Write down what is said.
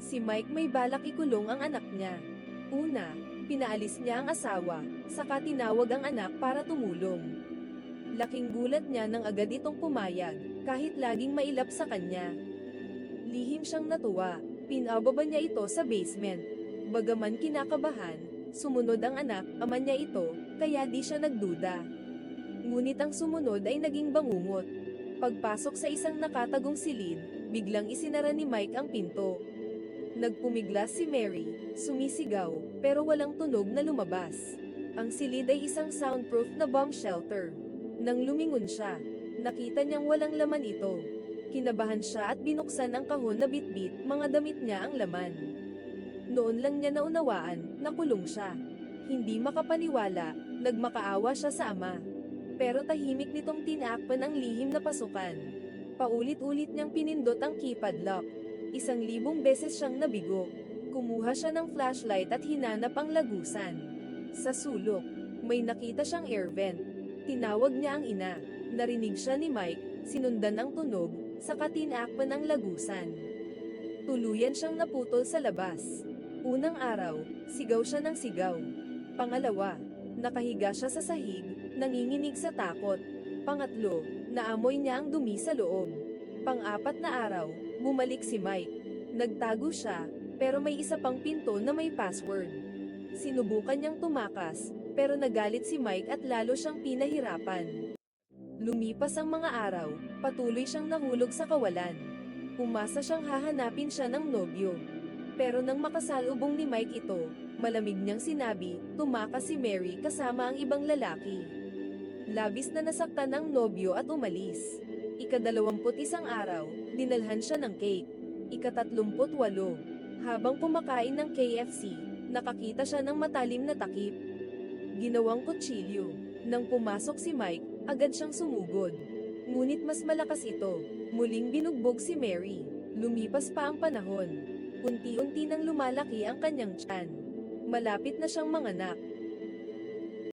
Si Mike may balak ikulong ang anak niya. Una, pinaalis niya ang asawa, saka tinawag ang anak para tumulong. Laking gulat niya nang agad itong pumayag, kahit laging mailap sa kanya. Lihim siyang natuwa, pinababa niya ito sa basement. Bagaman kinakabahan, sumunod ang anak, ama niya ito, kaya di siya nagduda. Ngunit ang sumunod ay naging bangungot. Pagpasok sa isang nakatagong silid, biglang isinara ni Mike ang pinto. Nagpumiglas si Mary, sumisigaw, pero walang tunog na lumabas. Ang silid ay isang soundproof na bomb shelter. Nang lumingon siya, nakita niyang walang laman ito. Kinabahan siya at binuksan ang kahon na bitbit, mga damit niya ang laman. Noon lang niya naunawaan, nakulong siya. Hindi makapaniwala, nagmakaawa siya sa ama. Pero tahimik nitong tinakpan ang lihim na pasukan. Paulit-ulit niyang pinindot ang keypad lock. 1,000 beses siyang nabigo. Kumuha siya ng flashlight at hinanap ang lagusan. Sa sulok, may nakita siyang air vent. Tinawag niya ang ina. Narinig siya ni Mike, sinundan ang tunog, saka tinakpan ang lagusan. Tuluyan siyang naputol sa labas. Unang araw, sigaw siya ng sigaw. Pangalawa, nakahiga siya sa sahig, nanginginig sa takot. Pangatlo, naamoy niya ang dumi sa loob. Pang-apat na araw, bumalik si Mike. Nagtago siya, pero may isa pang pinto na may password. Sinubukan niyang tumakas, pero nagalit si Mike at lalo siyang pinahirapan. Lumipas ang mga araw, patuloy siyang nahulog sa kawalan. Umasa siyang hahanapin siya ng nobyo. Pero nang makasalubong ni Mike ito, malamig niyang sinabi, tumakas si Mary kasama ang ibang lalaki. Labis na nasaktan ang nobyo at umalis. Ika-21 araw, dinalhan siya ng cake. Ika-38, habang kumakain ng KFC, nakakita siya ng matalim na takip. Ginawang kutsilyo. Nang pumasok si Mike, agad siyang sumugod. Ngunit mas malakas ito. Muling binugbog si Mary. Lumipas pa ang panahon. Unti-unti nang lumalaki ang kanyang tiyan. Malapit na siyang manganak.